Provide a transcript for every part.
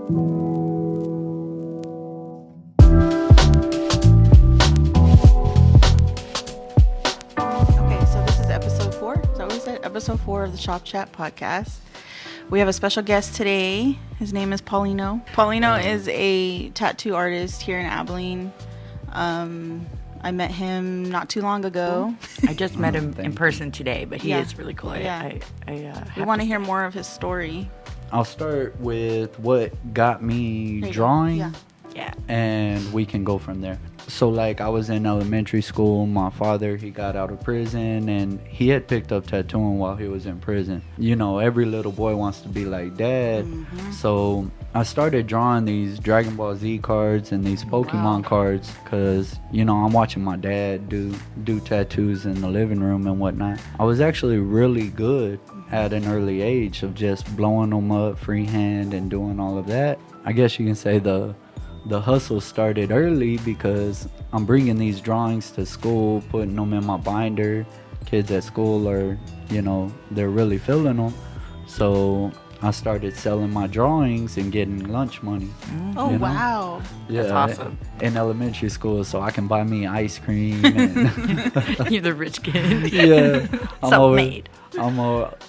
Okay, so this is episode 4. Is that what we said? Episode 4 of the Shop Chat podcast. We have a special guest today. His name is Paulino. Paulino is a tattoo artist here in Abilene. I met him not too long ago. I just met him in person today, but he is really cool. Yeah. We want to hear more of his story. I'll start with what got me drawing. Yeah. And we can go from there. So, like, I was in elementary school. My father, he got out of prison, and he had picked up tattooing while he was in prison. You know, every little boy wants to be like Dad. Mm-hmm. So I started drawing these Dragon Ball Z cards and these Pokemon cards because, you know, I'm watching my dad do tattoos in the living room and whatnot. I was actually really good at an early age of just blowing them up freehand and doing all of that. I guess you can say the hustle started early because I'm bringing these drawings to school, putting them in my binder. Kids at school are, you know, they're really feeling them. So I started selling my drawings and getting lunch money. Oh, you know? Wow. Yeah, that's awesome. In elementary school, so I can buy me ice cream. And You're the rich kid. Yeah. Self-made. I'm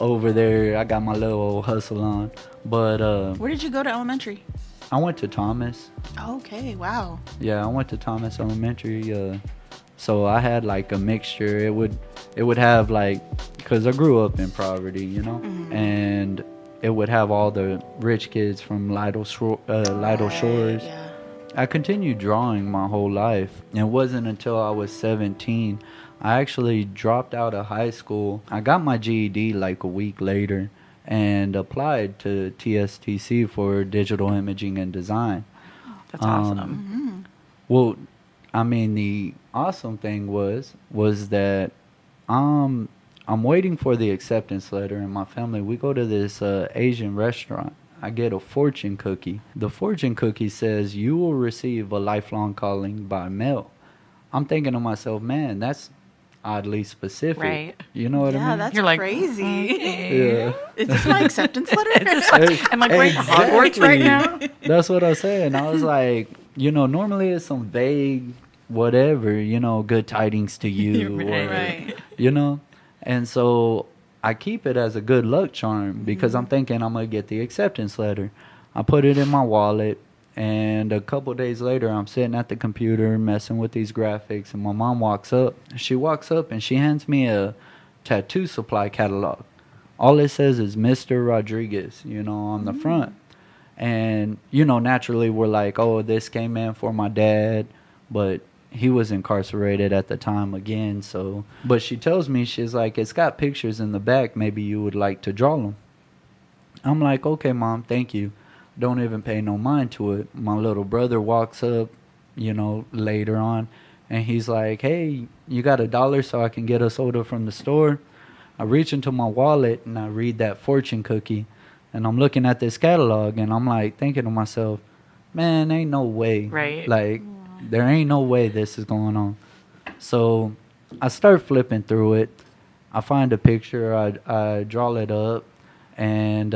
over there. I got my little hustle on. But where did you go to elementary? I went to Thomas. Okay, wow. Yeah, I went to Thomas Elementary. So I had like a mixture. It would have like, because I grew up in poverty, you know, and it would have all the rich kids from Lido Shores. Yeah. I continued drawing my whole life. It wasn't until I was 17. I actually dropped out of high school. I got my GED like a week later and applied to TSTC for digital imaging and design. That's awesome. Well, I mean, the awesome thing was that I'm waiting for the acceptance letter in my family. We go to this Asian restaurant. I get a fortune cookie. The fortune cookie says you will receive a lifelong calling by mail. I'm thinking to myself, man, that's oddly specific. Right. You know what I mean? Yeah, that's You're like, crazy. Yeah. Is this my acceptance letter? Am I going to Hogwarts right now? That's what I was saying. I was like, you know, normally it's some vague whatever, you know, good tidings to you. Right. You know? And so I keep it as a good luck charm because I'm thinking I'm going to get the acceptance letter. I put it in my wallet. And a couple days later, I'm sitting at the computer messing with these graphics, and my mom walks up. She walks up and she hands me a tattoo supply catalog. All it says is Mr. Rodriguez, you know, on the front. And, you know, naturally we're like, oh, this came in for my dad, but he was incarcerated at the time again. So, but she tells me, she's like, it's got pictures in the back. Maybe you would like to draw them. I'm like, okay, Mom, thank you. Don't even pay no mind to it. My little brother walks up, you know, later on, and he's like, hey, you got $1 so I can get a soda from the store? I reach into my wallet and I read that fortune cookie, and I'm looking at this catalog, and I'm like thinking to myself, man, ain't no way. Right. Like, there ain't no way this is going on. So I start flipping through it. I find a picture. I draw it up, and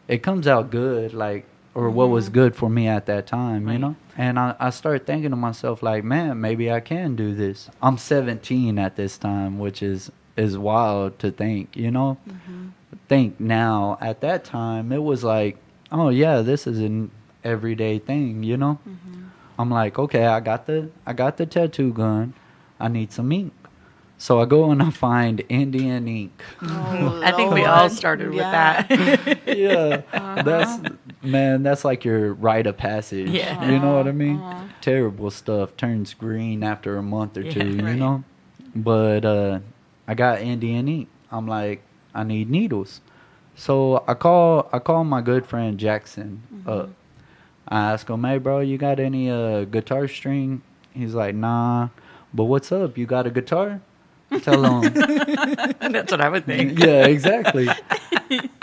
it comes out good, like, or what was good for me at that time, you know? And I start thinking to myself, like, man, maybe I can do this. I'm 17 at this time, which is wild to think, you know? Think now, at that time, it was like, oh, yeah, this is an everyday thing, you know? I'm like, okay, I got the tattoo gun. I need some ink. So I go and I find Indian ink. Oh, I think we all started with that. Yeah. That's like your rite of passage. Yeah. You know what I mean? Terrible stuff. Turns green after a month or two, you know? But I got Indian ink. I'm like, I need needles. So I call my good friend Jackson up. I ask him, hey, bro, you got any guitar string? He's like, nah. But what's up? You got a guitar? Tell him. That's what I would think. Yeah, exactly.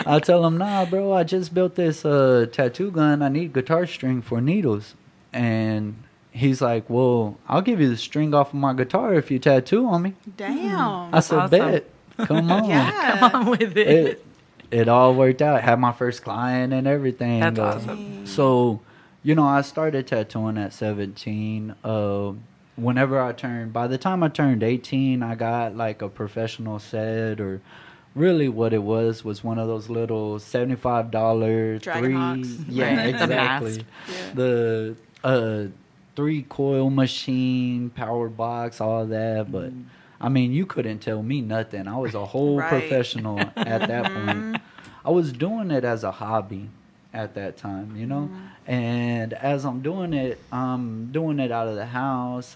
I tell him, nah, bro, I just built this tattoo gun. I need guitar string for needles. And he's like, well, I'll give you the string off of my guitar if you tattoo on me. Damn. I said, awesome. bet. Come on. Yeah. Come on with it. it all worked out. Had my first client and everything. That's awesome. So, I started tattooing at 17. By the time I turned 18, I got like a professional set, or really what it was one of those little $75 Dragon Hawks. Yeah, Right, the mask. exactly. Yeah. The 3-coil machine, power box, all that. But I mean, you couldn't tell me nothing. I was a whole Right. professional at that point. I was doing it as a hobby at that time, And as I'm doing it out of the house,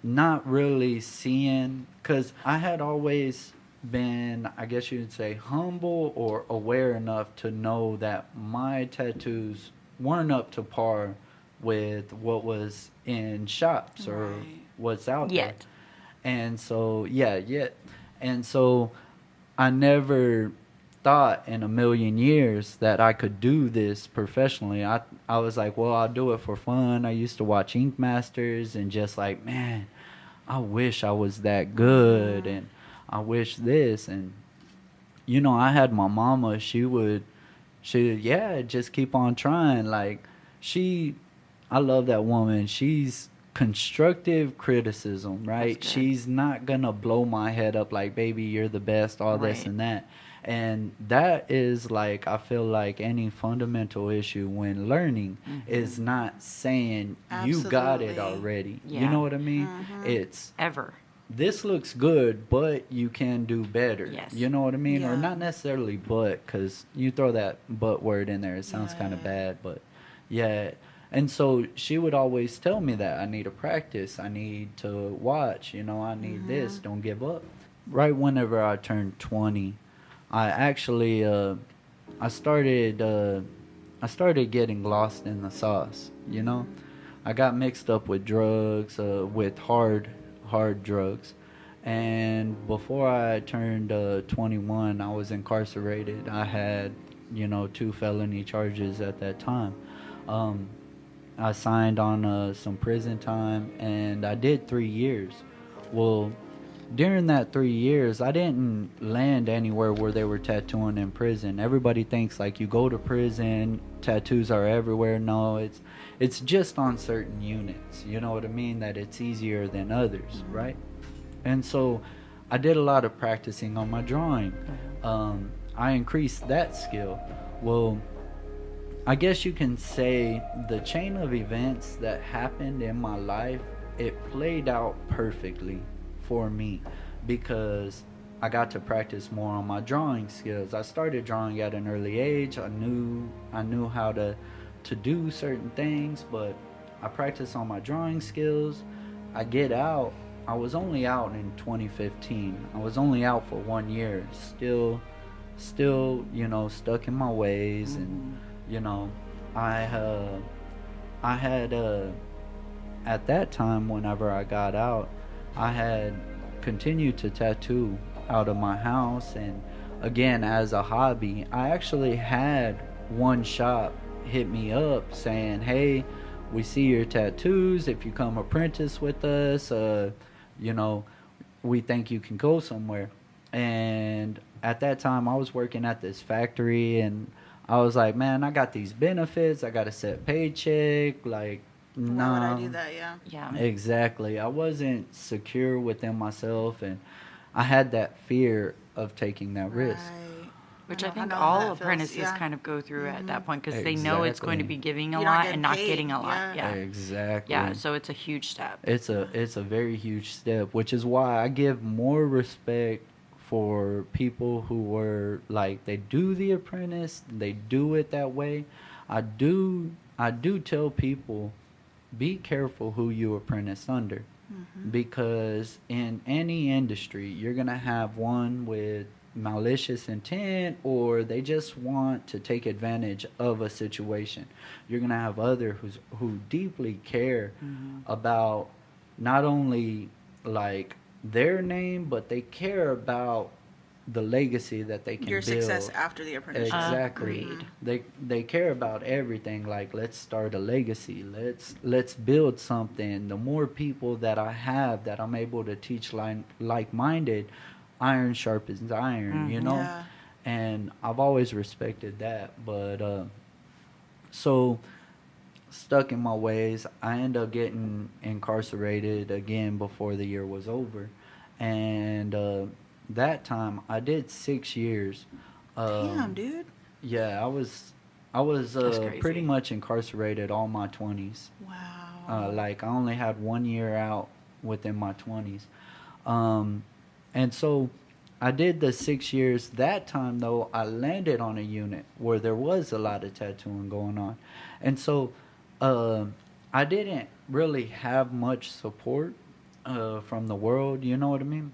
not really seeing, because I had always been, I guess you'd say, humble or aware enough to know that my tattoos weren't up to par with what was in shops or Right. what's out Yet. there. And so, yet. And so I never thought in a million years that I could do this professionally. I was like, well, I'll do it for fun. I used to watch Ink Masters and just like, man, I wish I was that good, and I wish this. And I had my mama, she just keep on trying. Like, I love that woman. She's constructive criticism, right? She's not gonna blow my head up like, baby, you're the best, all this Right. and that. And that is like, I feel like any fundamental issue when learning is not saying you got it Absolutely. already. You Yeah. know what I mean? It's, Ever. this looks good, but you can do better. Yes. You know what I mean? Yeah. Or not necessarily but, because you throw that but word in there, it sounds kind of Yeah. bad, but yeah. And so she would always tell me that I need to practice, I need to watch, I need this, don't give up. Right whenever I turned 20, I actually I started getting lost in the sauce, I got mixed up with drugs, with hard drugs. And before I turned 21, I was incarcerated. I had, 2 felony charges at that time. I signed on some prison time, and I did 3 years. Well, during that 3 years, I didn't land anywhere where they were tattooing in prison. Everybody thinks like you go to prison, tattoos are everywhere. No, it's just on certain units. You know what I mean? That it's easier than others, right? And so I did a lot of practicing on my drawing. I increased that skill. Well, I guess you can say the chain of events that happened in my life, it played out perfectly for me, because I got to practice more on my drawing skills. I started drawing at an early age. I knew how to do certain things, but I practiced on my drawing skills. I get out. I was only out in 2015. I was only out for 1 year. Still, stuck in my ways, and I had at that time, whenever I got out, I had continued to tattoo out of my house, and again, as a hobby. I actually had one shop hit me up saying, hey, we see your tattoos, if you come apprentice with us, we think you can go somewhere. And at that time, I was working at this factory, and I was like, man, I got these benefits, I got a set paycheck, like, Why would I do that? Yeah. Yeah. exactly. I wasn't secure within myself, and I had that fear of taking that risk. Right. Which I know- think know how all that feels, apprentices yeah. kind of go through at that point, because they know it's going to be Exactly. giving a You're not lot getting and not paid, getting a lot. yeah. Yeah. Exactly. Yeah. So it's a huge step. It's a very huge step, which is why I give more respect for people who were like, they do the apprentice, they do it that way. I do tell people, be careful who you apprentice under, because in any industry you're gonna have one with malicious intent, or they just want to take advantage of a situation. You're gonna have other who deeply care about not only like their name, but they care about the legacy that they can Your build. success after the apprenticeship. Exactly. Agreed. They care about everything. Like, let's start a legacy. Let's build something. The more people that I have that I'm able to teach like-minded, iron sharpens iron, Yeah. and I've always respected that. But so stuck in my ways, I ended up getting incarcerated again before the year was over, and that time I did 6 years. Damn, dude. Yeah, I was That's crazy. pretty much incarcerated all my 20s. Wow. Like I only had 1 year out within my 20s. And so I did the 6 years. That time though, I landed on a unit where there was a lot of tattooing going on. And so I didn't really have much support from the world, you know what I mean?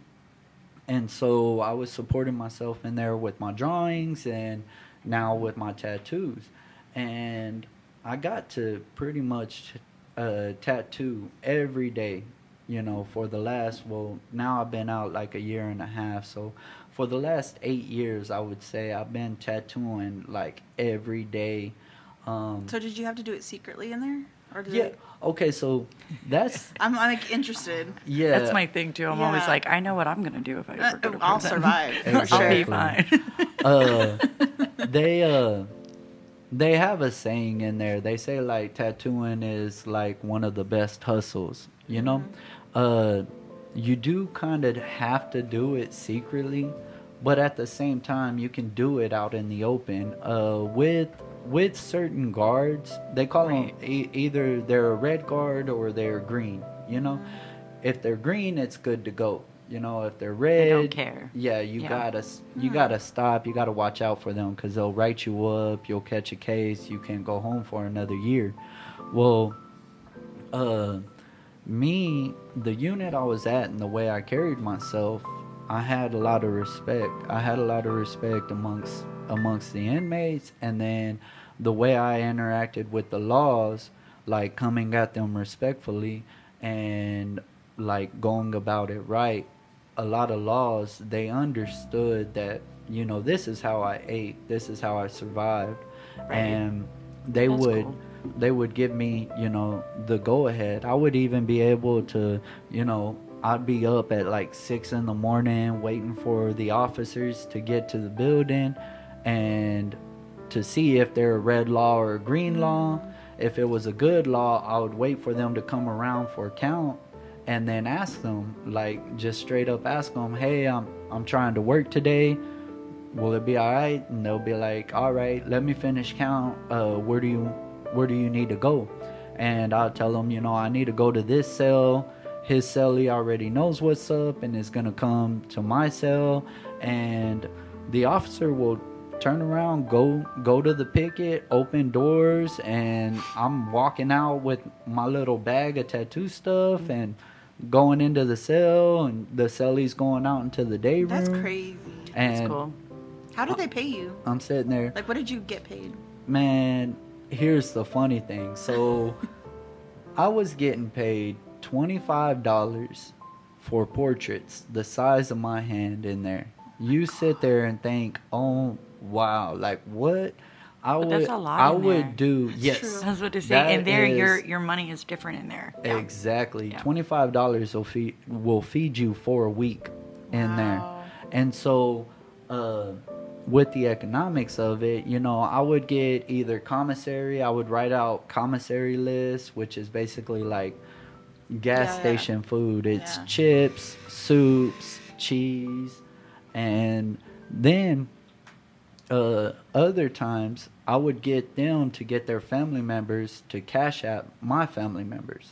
And so I was supporting myself in there with my drawings and now with my tattoos. And I got to pretty much tattoo every day, you know, for the last, well, now I've been out like a year and a half. So for the last 8 years, I would say I've been tattooing like every day. So did you have to do it secretly in there? Or did Yeah. it... Okay, so that's I'm like interested. yeah. That's my thing too. I'm always Yeah. like, I know what I'm gonna do if I ever go to prison. I'll survive. For Exactly. I'll be sure. fine. They have a saying in there. They say like tattooing is like one of the best hustles, you know? You do kind of have to do it secretly, but at the same time you can do it out in the open with certain guards. They call Right. them either they're a red guard or they're green, you know? If they're green, it's good to go. You know, if they're red, They don't care. Yeah, you gotta stop. You gotta watch out for them because they'll write you up. You'll catch a case. You can't go home for another year. Well, the unit I was at and the way I carried myself, I had a lot of respect. I had a lot of respect amongst the inmates, and then the way I interacted with the laws, like coming at them respectfully and like going about it right. A lot of laws, they understood that, you know, this is how I ate, this is how I survived. Right. And they That's would cool. they would give me, you know, the go ahead. I would even be able to, you know, I'd be up at like 6 in the morning waiting for the officers to get to the building and to see if they're a red law or a green law. If it was a good law, I would wait for them to come around for a count and then ask them, like, just straight up ask them, hey, I'm trying to work today. Will it be all right? And they'll be like, all right, let me finish count. Where do you need to go? And I'll tell them, you know, I need to go to this cell. His cell, he already knows what's up and is going to come to my cell. And the officer will turn around, go to the picket, open doors, and I'm walking out with my little bag of tattoo stuff and going into the cell, and the cellie's going out into the day room. That's crazy. And That's cool. How did they pay you? I'm sitting there. Like, what did you get paid? Man, here's the funny thing. So I was getting paid $25 for portraits the size of my hand in there. You sit there and think, oh wow, like what? That's a lot I in would there. do. That's Yes, true. I was about to say, that and there is- your money is different in there. Exactly. Yeah. $25 will feed you for a week in there. Wow. And so with the economics of it, you know, I would get either commissary, I would write out commissary lists, which is basically like gas Yeah, yeah. station food. It's Yeah. chips, soups, cheese, and then other times I would get them to get their family members to cash out my family members.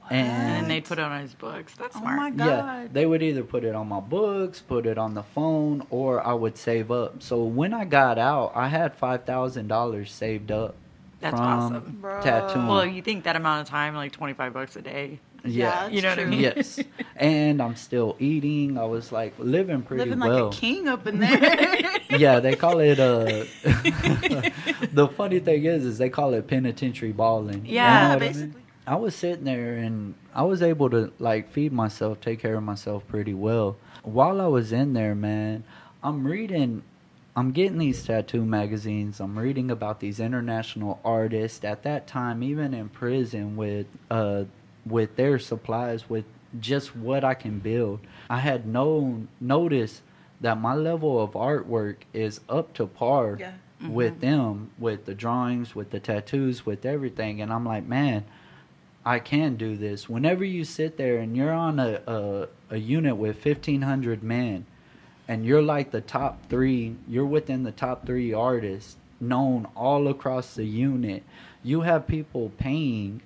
And And then they'd put it on his books. That's Oh smart. my God. yeah, they would either put it on my books, put it on the phone, or I would save up. So when I got out, I had $5,000 saved up That's from awesome. Bro. tattooing. Well, you think that amount of time, like $25 a day. Yeah, You know what I true. mean? yes. And I'm still eating. I was like living pretty Living well. like a king up in there. Yeah, they call it the funny thing is they call it penitentiary balling. You Yeah, know what I mean? basically. I was sitting there and I was able to like feed myself, take care of myself pretty well. While I was in there, man, I'm getting these tattoo magazines. I'm reading about these international artists at that time, even in prison with their supplies, with just what I can build. I had noticed that my level of artwork is up to par Yeah. with them, with the drawings, with the tattoos, with everything. And I'm like, man, I can do this. Whenever you sit there and you're on a unit with 1,500 men, and you're like the top three, you're within the top three artists known all across the unit. You have people paying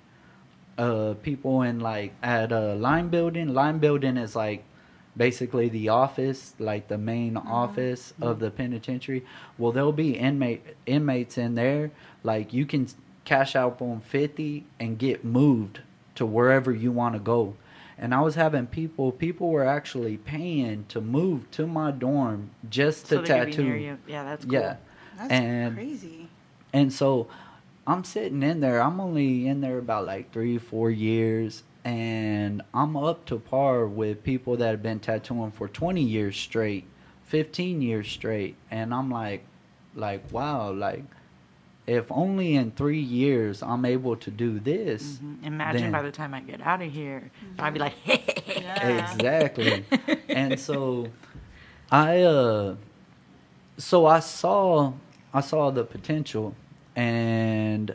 people in like at a line building. Line building is like basically the office, like the main office of the penitentiary. Well, there'll be inmates in there. Like you can cash out on 50 and get moved to wherever you want to go. And I was having people were actually paying to move to my dorm just to So they tattoo. could be near you. Yeah, that's cool. Yeah. That's crazy. And so I'm sitting in there. I'm only in there about like 3-4 years. And I'm up to par with people that have been tattooing for 20 years straight, 15 years straight. And I'm like, wow, like, if only in 3 years I'm able to do this. Imagine then- by the time I get out of here, I'd be like, Yeah. Exactly. And so I saw the potential, and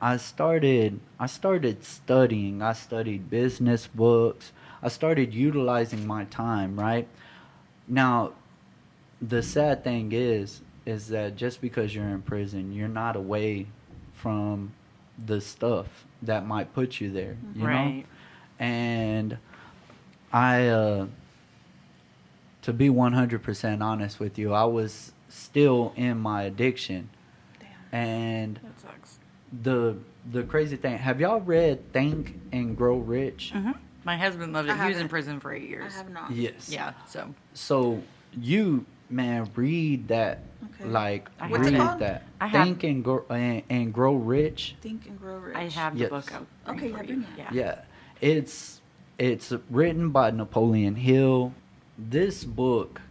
I started studying. I studied business books. I started utilizing my time, right? Now, the sad thing is that just because you're in prison, you're not away from the stuff that might put you there, you know? Right. And I to be 100% honest with you, I was still in my addiction. Damn. And That sucks. the crazy thing, have y'all read Think and Grow Rich? My husband loved it. I He was in haven't. prison for 8 years. I have not. Yes. Yeah, so. So you, man, read that. Okay. Like, I What's it read called? that. I have- Think and Grow Rich. Think and Grow Rich. I have the Yes. book out. Okay, for yeah, you. bring it. Yeah. Yeah. It's written by Napoleon Hill. This book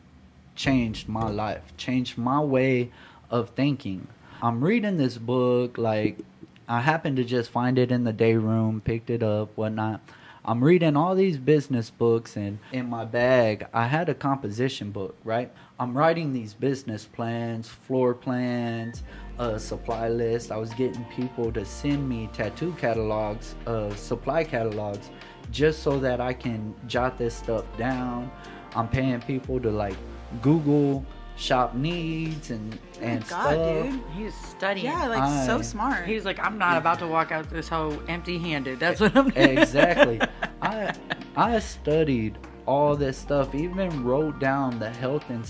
changed my life, changed my way of thinking. I'm reading this book, like, I happened to just find it in the day room, picked it up, whatnot. I'm reading all these business books, and in my bag, I had a composition book, right? I'm writing these business plans, floor plans, a supply list. I was getting people to send me tattoo catalogs, supply catalogs, just so that I can jot this stuff down. I'm paying people to like Google shop needs and God, stuff. dude. He was studying. Yeah, like so smart. He was like, I'm not about to walk out this hoe empty-handed. That's what I'm doing. Exactly. I studied all this stuff, even wrote down the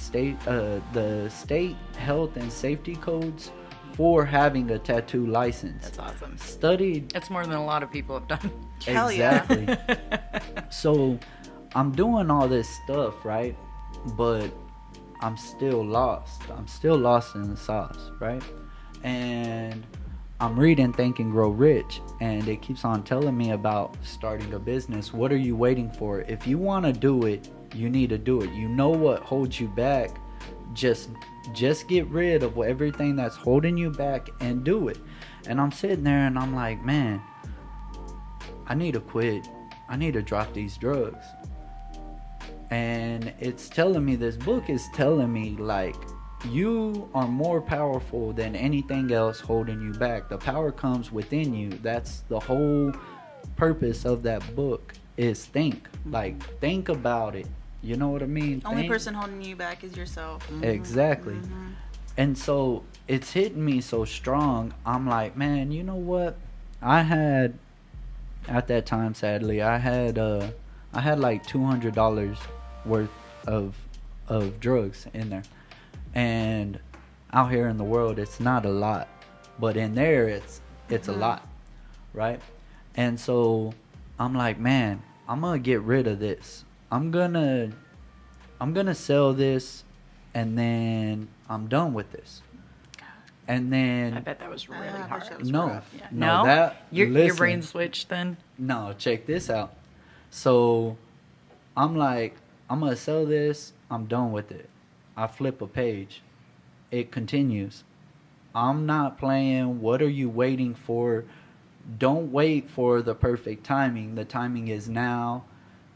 state health and safety codes for having a tattoo license. That's awesome. Studied That's more than a lot of people have done. Hell yeah. exactly. So I'm doing all this stuff, right? But I'm still lost. I'm still lost in the sauce, right? And I'm reading Think and Grow Rich, and it keeps on telling me about starting a business. What are you waiting for? If you want to do it, you need to do it. You know what holds you back. Just get rid of everything that's holding you back and do it. And I'm sitting there and I'm like, man, I need to quit. I need to drop these drugs. And it's telling me, this book is telling me, like, you are more powerful than anything else holding you back. The power comes within you. That's the whole purpose of that book, is think. Like, think about it. You know what I mean? Only Think. person holding you back is yourself. Exactly. And so it's hitting me so strong. I'm like, man, you know what? I had, at that time, sadly, I had like $200 worth of drugs in there. And out here in the world, it's not a lot, but in there, it's a lot, right? And so I'm like, man, I'm gonna get rid of this. I'm gonna sell this, and then I'm done with this. And then I bet that was really I bet hard. that was no, rough. Yeah. no, that Your listen. brain switched then? No, check this out. So I'm like, I'm gonna sell this. I'm done with it. I flip a page. It continues. I'm not playing. What are you waiting for? Don't wait for the perfect timing. The timing is now.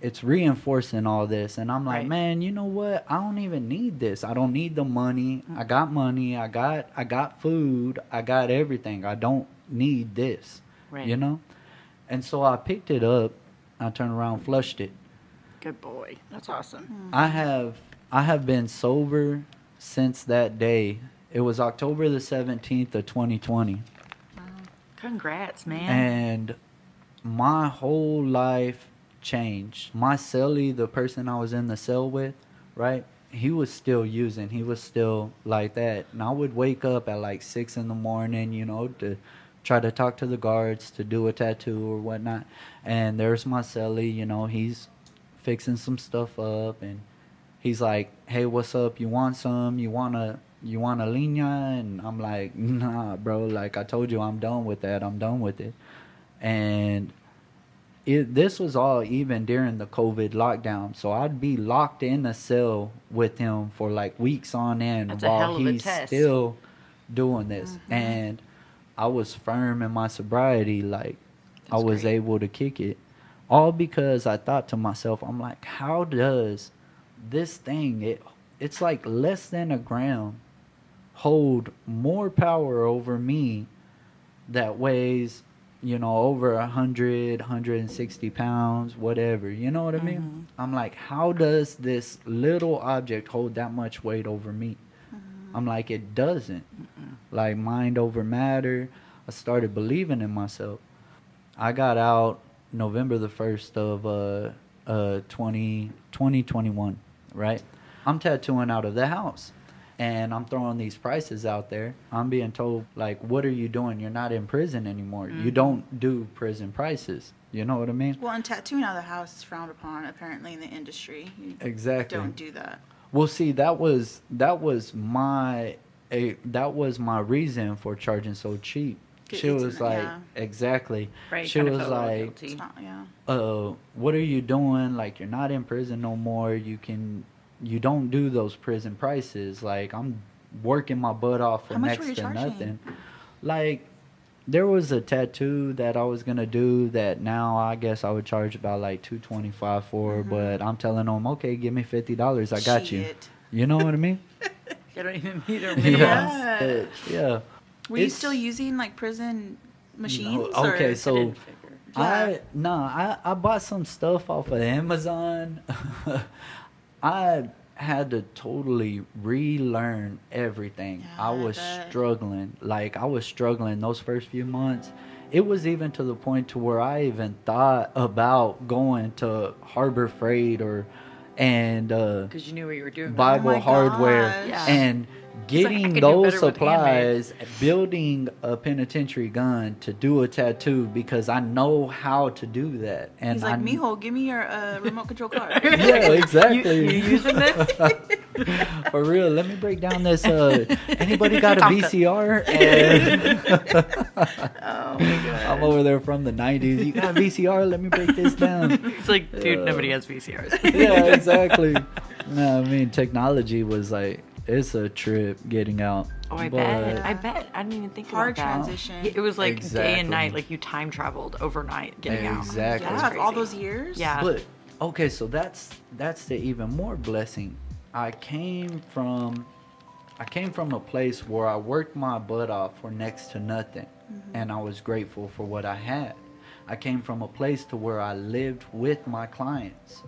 it's reinforcing all this. And I'm like, Right. man, you know what? I don't even need this. I don't need the money. I got money. I got food. I got everything. I don't need this. Right. You know? And so I picked it up. I turned around, flushed it. Good boy. That's awesome. I have been sober since that day. It was October the 17th of 2020. Congrats, man. And my whole life changed. My cellie, the person I was in the cell with, right? He was still using. He was still like that. And I would wake up at like 6 in the morning, you know, to try to talk to the guards to do a tattoo or whatnot. And there's my cellie, you know, he's fixing some stuff up, and he's like, hey, what's up? You want some? You want a linea? And I'm like, nah, bro. Like, I told you, I'm done with that. I'm done with it. And this was all even during the COVID lockdown. So I'd be locked in a cell with him for like weeks on end. That's a while hell of a he's test. still doing this. And I was firm in my sobriety. Like, I That's was great. able to kick it. All because I thought to myself, I'm like, how does this thing, it's like less than a gram, hold more power over me that weighs, you know, over 160 pounds, whatever. You know what I mean? I'm like, how does this little object hold that much weight over me? I'm like, it doesn't. Like, mind over matter. I started believing in myself. I got out November the 1st of 2021, right? I'm tattooing out of the house, and I'm throwing these prices out there. I'm being told, like, what are you doing? You're not in prison anymore. You don't do prison prices. You know what I mean? Well, and tattooing out of the house is frowned upon, apparently, in the industry. You Exactly. don't do that. Well, see, that was my reason for charging so cheap. She It's was an- like, yeah. exactly. Right. She kinda was felt a little like, guilty. It's not, yeah. what are you doing? Like, you're not in prison no more. You don't do those prison prices. Like, I'm working my butt off for How much were next you to charging? nothing. Like, there was a tattoo that I was gonna do that now I guess I would charge about like $225 for, but I'm telling them, okay, give me $50. I got you. Shit. You know what I mean? You don't even need her Yeah. minimums. Yeah. Were you It's- still using like prison machines? No, okay, or? so- I didn't figure. I bought some stuff off of Amazon. I had to totally relearn everything. Yeah, I I was bet. struggling. Like, I was struggling those first few months. It was even to the point to where I even thought about going to Harbor Freight and Because you knew what you were doing. Bible Oh my Hardware gosh. Yeah. and It's like, I getting could do those better with handmade. supplies, building a penitentiary gun to do a tattoo because I know how to do that. And He's like, I, mijo, give me your remote control car. yeah, exactly. You using this? For real, let me break down this. Anybody got a VCR? And Oh my god. I'm over there from the 90s. You got a VCR? Let me break this down. It's like, dude, nobody has VCRs. Yeah, exactly. No, I mean, technology was like, it's a trip getting out. Oh, I But- bet. I bet. I didn't even think Hard about that. transition. Yeah, it was like day Exactly. and night, like you time traveled overnight getting out. Exactly. That's Yeah, crazy. all those years. Yeah. But okay, so that's the even more blessing. I came from a place where I worked my butt off for next to nothing, and I was grateful for what I had. I came from a place to where I lived with my clients,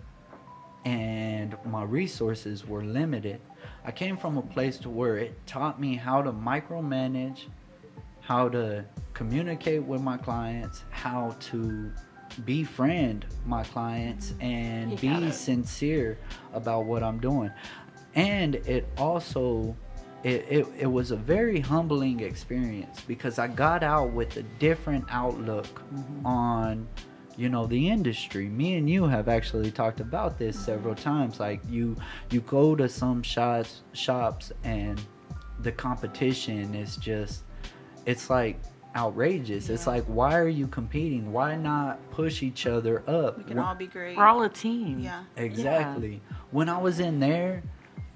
and my resources were limited. I came from a place to where it taught me how to micromanage, how to communicate with my clients, how to befriend my clients, and You be gotta. sincere about what I'm doing. And it also it was a very humbling experience because I got out with a different outlook on, you know, the industry. Me and you have actually talked about this several times. Like, you go to some shops and the competition is just, it's like outrageous. It's like, why are you competing? Why not push each other up? We can all be great. We're all a team. Yeah. Exactly. When I was in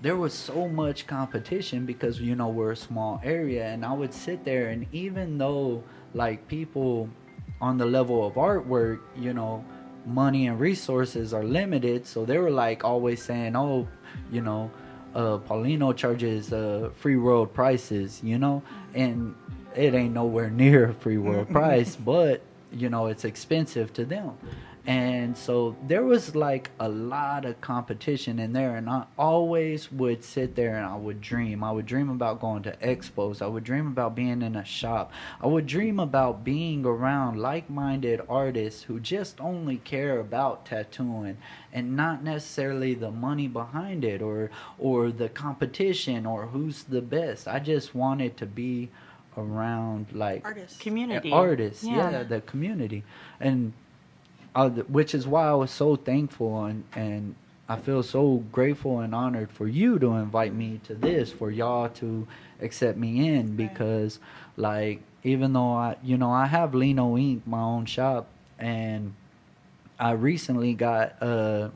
there was so much competition because, you know, we're a small area, and I would sit there, and even though like people on the level of artwork, you know, money and resources are limited, so they were like always saying, oh, you know, Paulino charges free world prices, you know, and it ain't nowhere near a free world price, but you know, it's expensive to them. And so there was like a lot of competition in there, and I always would sit there and I would dream. I would dream about going to expos. I would dream about being in a shop. I would dream about being around like-minded artists who just only care about tattooing and not necessarily the money behind it or the competition or who's the best. I just wanted to be around like Community. Artists, yeah, the community. And which is why I was so thankful and I feel so grateful and honored for you to invite me to this, for y'all to accept me in, because like, even though I have Lino Ink, my own shop, and I recently got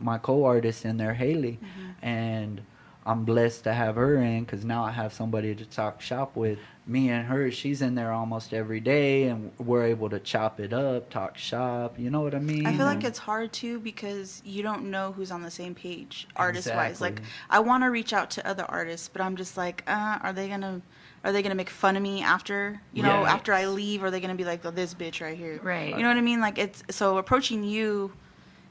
my co-artist in there, Haley, and I'm blessed to have her in because now I have somebody to talk shop with. Me and her, she's in there almost every day, and we're able to chop it up, talk shop. You know what I mean? I feel like it's hard too because you don't know who's on the same page artist-wise. Like, I want to reach out to other artists, but I'm just like, are they gonna make fun of me after after I leave? Or are they gonna be like, oh, this bitch right here? Right. You know what I mean? Like, it's so approaching you.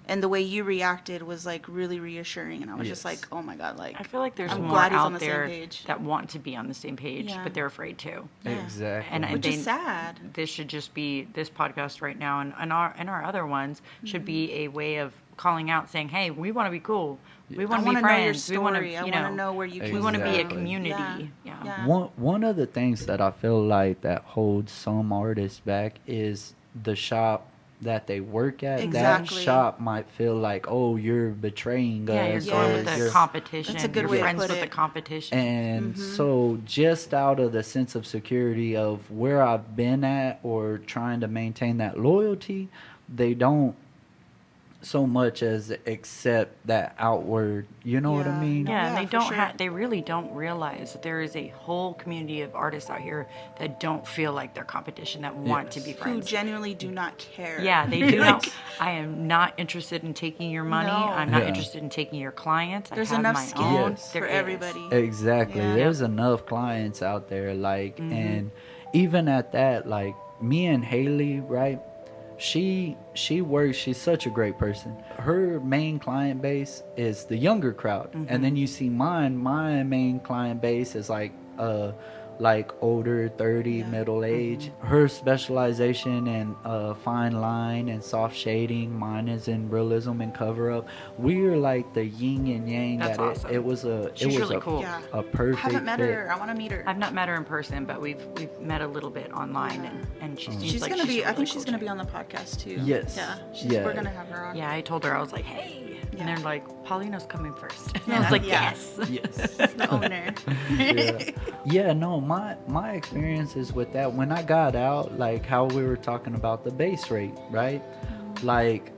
And the way you reacted was like really reassuring, and I was just like, "Oh my god!" Like, I feel like there's I'm more glad he's out on the there same page. that want to be on the same page, but they're afraid to. Exactly. Which is sad. This should just be this podcast right now, and our other ones should be a way of calling out, saying, "Hey, we want to be cool. We want to be friends. We want to know where you came from. We want to be a community." Yeah. One of the things that I feel like that holds some artists back is the shop that they work at. Exactly. That shop might feel like, oh, you're betraying us. Yeah, you're going with the competition. That's a good you're way to friends put with it. the competition. And so just out of the sense of security of where I've been at or trying to maintain that loyalty, they don't so much as accept that outward, you know what I mean? Yeah, and they don't sure. they really don't realize that there is a whole community of artists out here that don't feel like their competition, that want to be friends. Who genuinely do not care. Yeah, they do not. I am not interested in taking your money. No. I'm not interested in taking your clients. There's I have enough my skin own. Yes. for There is. everybody. Exactly. Yeah. There's enough clients out there, like, and even at that, like, me and Haley, right? She works. She's such a great person. Her main client base is the younger crowd, and then you see mine. My main client base is like older, 30, middle age. Her specialization in fine line and soft shading. Mine is in realism and cover up. We're like the yin and yang. That's awesome. She's really cool. Yeah. A perfect. I haven't met fit. her. I want to meet her. I've not met her in person, but we've met a little bit online, and she seems She's like gonna be. a I think really she's cool gonna chick. be on the podcast too. Yes. Yeah. Yeah. We're gonna have her on. Yeah, I told her, I was like, hey, and they're like, Paulino's coming first. And I Yeah. was like, Yeah. yes. Yes. She's the owner. Yeah, no, my experiences with that, when I got out, like how we were talking about the base rate, right? Like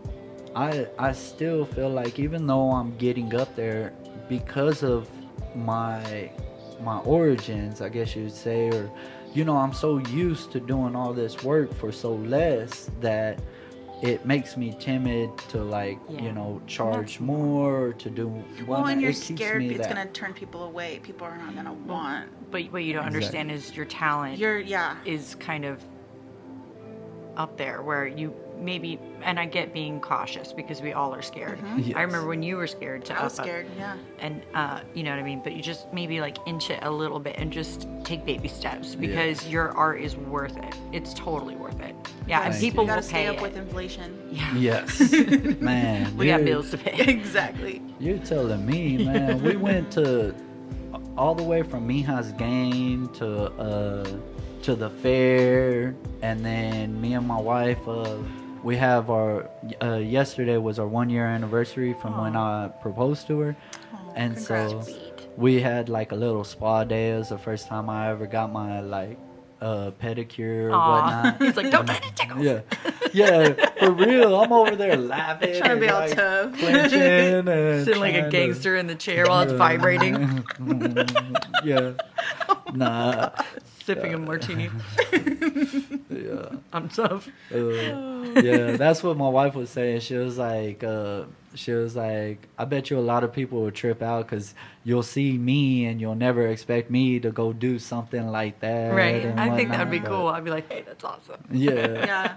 I still feel like even though I'm getting up there because of my origins, I guess you would say, or I'm so used to doing all this work for so less that it makes me timid to charge more or to do Well, and you're it keeps scared me it's that- gonna turn people away. People are not gonna want. But what you don't understand is your talent is kind of up there where you maybe, and I get being cautious because we all are scared. Yes. I remember when you were scared to I was up up. scared. Yeah. And you know what I mean, but you just maybe like inch it a little bit and just take baby steps because your art is worth it. It's totally worth it. Yeah, and Thank people You gotta will stay pay up it. with inflation. Yeah. Yes. Man. We got you're- bills to pay. Exactly. You're telling me, man. We went to all the way from Mija's game to the fair, and then me and my wife, we have our yesterday was our 1 year anniversary from when I proposed to her, and congrats. so we had like a little spa day. It was the first time I ever got my pedicure or whatnot. He's like, don't let it tickle. Yeah, for real. I'm over there laughing, Trying to be and, all like, tough. clenching and Sitting like a trying to- gangster in the chair while it's vibrating, Yeah. Nah. sipping a martini. Yeah. I'm tough. Yeah, that's what my wife was saying. She was like, I bet you a lot of people will trip out because you'll see me and you'll never expect me to go do something like that. Right. And I think whatnot, that'd be but- cool. I'd be like, hey, that's awesome. Yeah. Yeah.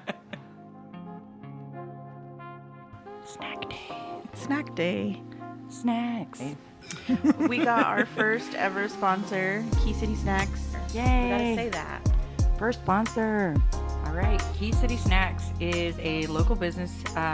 Snack day. Snacks. We got our first ever sponsor, Key City Snacks. Yay. We gotta say that. First sponsor. All right. Key City Snacks is a local business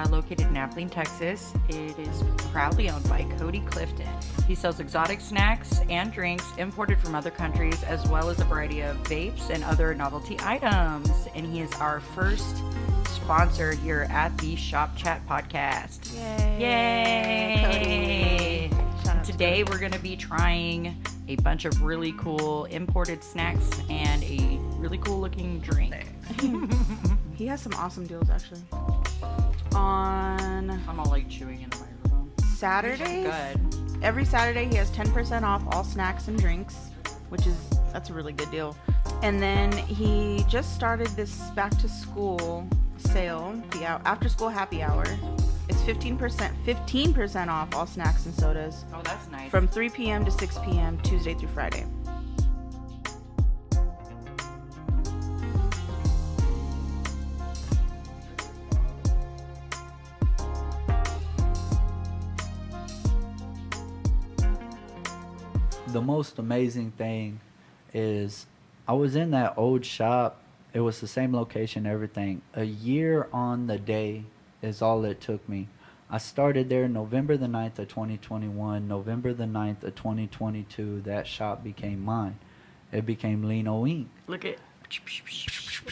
located in Abilene, Texas. It is proudly owned by Cody Clifton. He sells exotic snacks and drinks imported from other countries, as well as a variety of vapes and other novelty items. And he is our first sponsor here at the Shop Chat podcast. Yay! Shout out to Today we're going to be trying a bunch of really cool imported snacks and a really cool looking drink. He has some awesome deals actually. On I'm all like chewing in the microphone. Saturdays, Good. every Saturday he has 10% off all snacks and drinks, that's a really good deal. And then he just started this back to school sale, the after school happy hour. It's 15% off all snacks and sodas Oh, that's nice. from 3 p.m. to 6 p.m. Tuesday through Friday. The most amazing thing is I was in that old shop. It was the same location, everything. A year on the day is all it took me. I started there November the 9th of 2021. November the 9th of 2022, that shop became mine. It became Lino Ink. Look at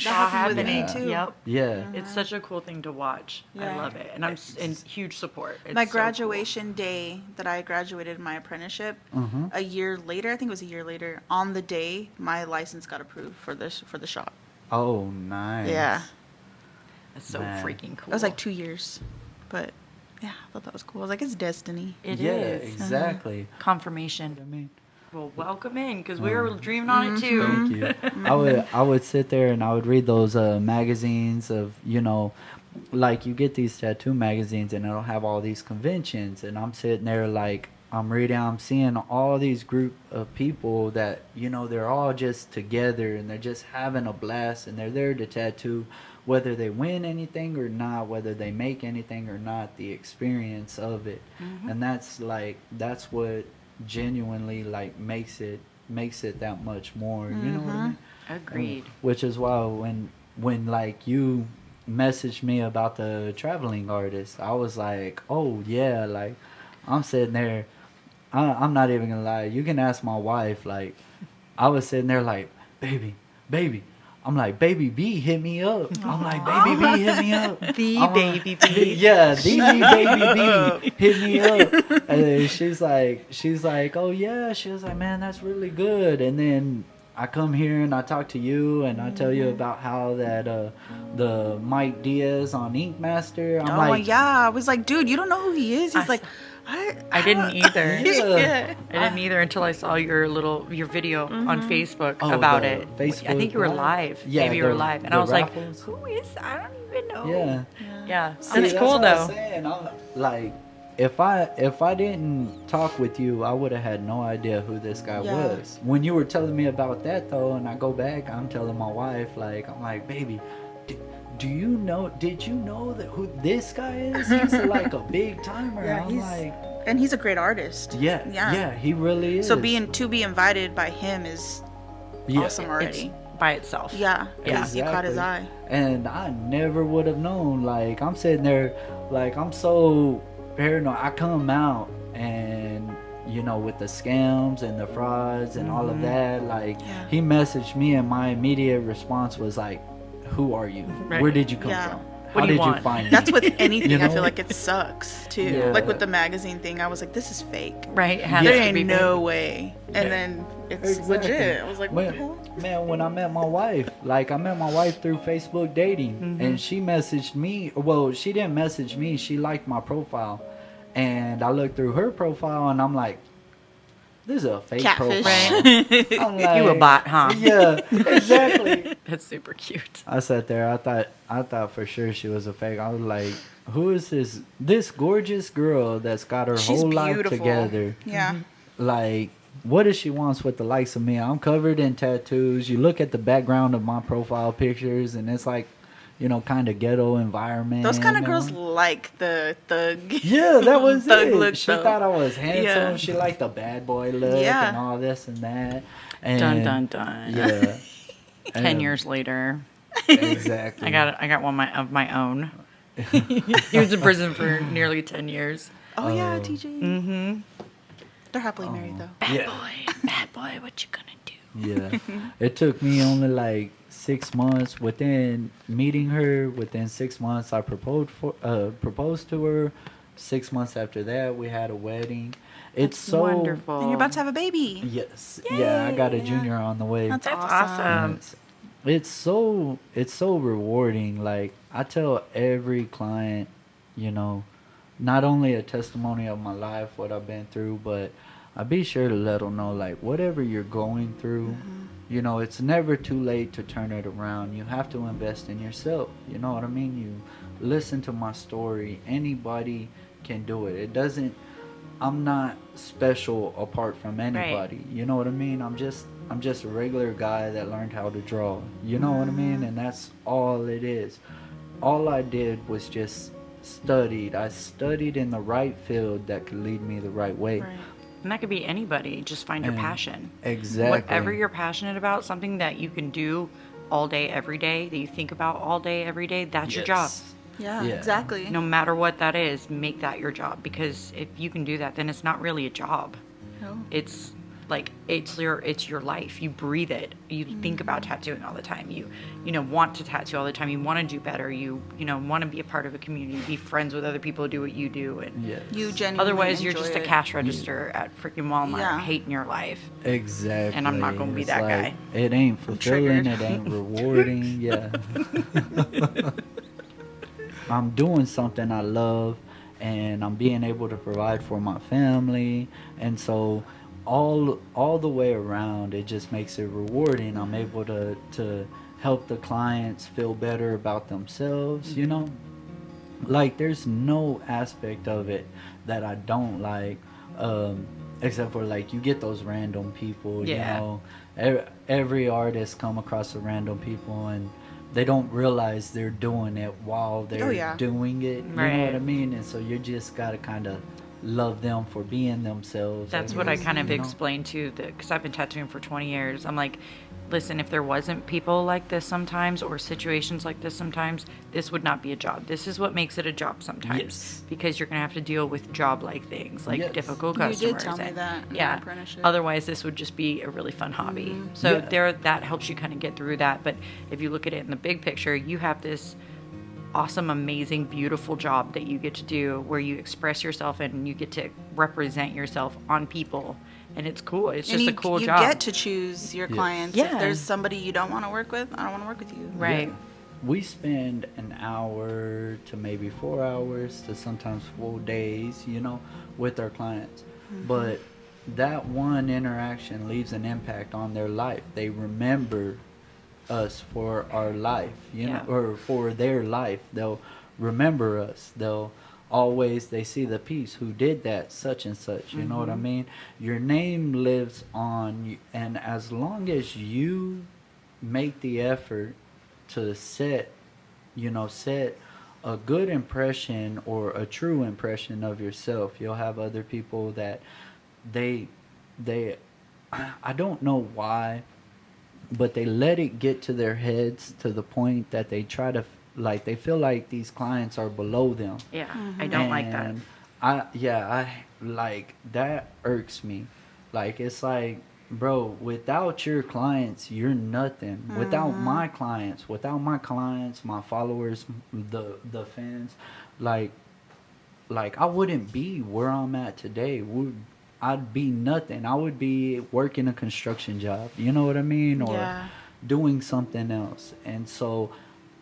That happened with me Yeah. too. Yep. Yeah. It's such a cool thing to watch. I Yeah. love it. And I'm in huge support. It's My so graduation day that I graduated my apprenticeship, a year later, I think it was a year later, on the day my license got approved for the shop. Oh, nice. Yeah. cool. It's so Man. freaking cool. It was like 2 years, but yeah, I thought that was cool. I was like, it's destiny. It Yeah, is. exactly. Confirmation. I mean, Well, welcome in because we were dreaming on it too. thank you. I would sit there and I would read those magazines of, like you get these tattoo magazines and it'll have all these conventions, and I'm sitting there like I'm seeing all these group of people that, they're all just together and they're just having a blast and they're there to tattoo, whether they win anything or not, whether they make anything or not, the experience of it. And that's what genuinely like makes it that much more, you know what I mean? Agreed. Which is why when like you messaged me about the traveling artist, I was like, oh yeah, like I'm sitting there, I'm not even gonna lie, you can ask my wife, like I was sitting there like, baby, I'm like, baby B, hit me up. I'm like, baby B, hit me up. Baby B. Yeah, the baby B, hit me up. And then she's like, oh yeah. She was like, man, that's really good. And then I come here and I talk to you and I tell you about how that the Mike Diaz on Ink Master. I'm like, yeah. I was like, dude, you don't know who he is? He's like, I didn't either. Yeah. I didn't either until I saw your video on Facebook Oh, about the it. Facebook I think you were Live? live. Yeah, Maybe you were the- live. And the I was raffles. like, who is? I don't even know. yeah. Yeah. See, That's cool what I'm though. saying. I'm like, if I didn't talk with you, I would have had no idea who this guy Yeah. was. When you were telling me about that though, and I go back, I'm telling my wife, like, I'm like, baby, did you know that who this guy is? He's like a big timer. Yeah, I'm like, and he's a great artist. yeah, he really is. So to be invited by him is awesome already. It's by itself. Yeah, because you caught his eye. And I never would have known. Like, I'm sitting there, like, I'm so paranoid. I come out and, with the scams and the frauds and all of that, like, Yeah. he messaged me and my immediate response was like, who are you? Right. Where did you come Yeah. from? What How do you did you want? find me? That's with anything. You I know? feel like it sucks too. Yeah. Like with the magazine thing, I was like, this is fake. Right. It has There to be ain't no way. And then it's Exactly. legit. I was like, what the hell? Man, when I met my wife, like I met my wife through Facebook dating, and she messaged me. Well, she didn't message me. She liked my profile, and I looked through her profile, and I'm like, "This is a fake Catfish. profile." I'm like, You a bot, huh? Yeah, exactly. That's super cute. I sat there. I thought for sure she was a fake. I was like, "Who is this gorgeous girl that's got her She's whole life beautiful. together? Yeah. Like, what does she wants with the likes of me? I'm covered in tattoos. You look at the background of my profile pictures, and it's like, kind of ghetto environment. Those kind of girls like the thug. Yeah, that was thug it. look, She though. thought I was handsome. Yeah. She liked the bad boy look Yeah. and all this and that. And Dun dun dun. Yeah. 10 years later, Exactly. I got one of my own. He was in prison for nearly 10 years. Oh yeah, Oh. TJ. Mm-hmm. They're happily married though. Bad boy, what you gonna do? Yeah. It took me only like 6 months. Within meeting her, within 6 months, I proposed to her. 6 months after that, we had a wedding. It's so wonderful. And you're about to have a baby. Yes. Yeah, I got a Yay. junior on the way. That's That's awesome. awesome. It's so rewarding. Like, I tell every client, not only a testimony of my life, what I've been through, but I be sure to let them know, like, whatever you're going through, it's never too late to turn it around. You have to invest in yourself. You know what I mean? You listen to my story. Anybody can do it. I'm not special apart from anybody. Right. You know what I mean? I'm just a regular guy that learned how to draw. You know what I mean? And that's all it is. All I did was just studied. I studied in the right field that could lead me the right way. Right. And that could be anybody. Just find your And passion. Exactly. Whatever you're passionate about, something that you can do all day, every day, that you think about all day, every day, that's your job. Yes. Yeah, Yeah. exactly. No matter what that is, make that your job. Because if you can do that, then it's not really a job. No. It's like it's your life. You breathe it. You think about tattooing all the time. You want to tattoo all the time. You want to do better. You want to be a part of a community, be friends with other people who do what you do, and Yes. You genuinely otherwise you're enjoy just a it. cash register at freaking Walmart, Yeah. hating your life. Exactly. And I'm not gonna be It's that like, guy. It ain't fulfilling. triggered. It ain't rewarding. Yeah. I'm doing something I love, and I'm being able to provide for my family, and so all the way around, it just makes it rewarding. I'm able to help the clients feel better about themselves. Like, there's no aspect of it that I don't like, except for, like, you get those random people. Yeah. Every artist come across a random people, and they don't realize they're doing it while they're doing it. You know what I Right. mean? And so you just gotta kind of love them for being themselves. That's what I guess, kind of you know? explained to because I've been tattooing for 20 years. I'm like, listen, if there wasn't people like this sometimes or situations like this sometimes, this would not be a job. This is what makes it a job sometimes. Yes. Because you're going to have to deal with job-like things, like Yes. difficult You customers. did tell me and- that in Yeah. your apprenticeship. Otherwise, this would just be a really fun hobby. So Yeah. that helps you kind of get through that. But if you look at it in the big picture, you have this awesome, amazing, beautiful job that you get to do where you express yourself and you get to represent yourself on people. And it's cool. It's And just you, a cool you job. get to choose your Yes. clients. Yeah. If there's somebody you don't want to work with, I don't want to work with you. Right. Yeah. We spend an hour to maybe 4 hours to sometimes full days, with our clients. But that one interaction leaves an impact on their life. They remember us for our life, Yeah. or for their life. They'll remember us. They see the piece who did that, such and such. You know what I mean? Your name lives on, and as long as you make the effort to set a good impression or a true impression of yourself, you'll have other people that they I don't know why, but they let it get to their heads to the point that they try to, like, they feel like these clients are below them. Yeah. I don't like that. And I like, that irks me. Like, it's like, bro, without your clients, you're nothing. Without my clients, my followers, the fans, like I wouldn't be where I'm at today. I'd be nothing. I would be working a construction job. You know what I mean? Or Yeah. doing something else. And so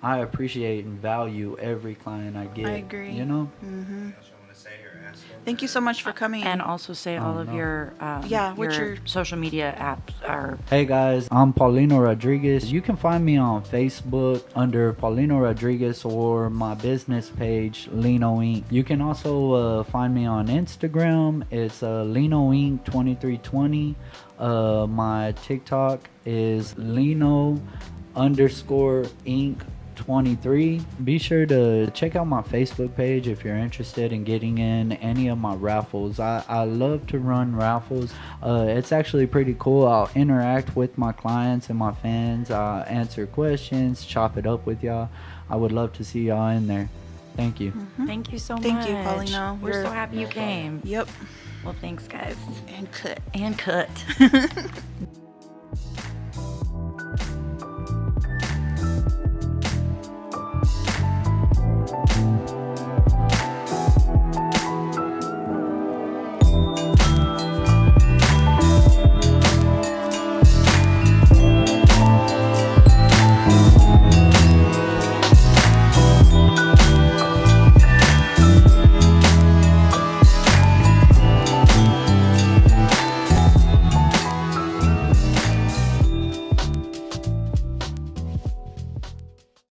I appreciate and value every client I get. I agree. You know? Mm-hmm. else you want to say or ask for? Thank you so much for coming. And also say all of your what's your social media apps are. Hey guys, I'm Paulino Rodriguez. You can find me on Facebook under Paulino Rodriguez or my business page, Lino Ink. You can also find me on Instagram. It's Lino Ink 2320. My TikTok is Lino _Ink 23. Be sure to check out my Facebook page if you're interested in getting in any of my raffles. I love to run raffles. It's actually pretty cool. I'll interact with my clients and my fans. I'll answer questions, chop it up with y'all. I would love to see y'all in there. Thank you. Thank you so much. Thank you, Paulino. We're so happy you came. Yep. Well, thanks, guys. And cut. And cut.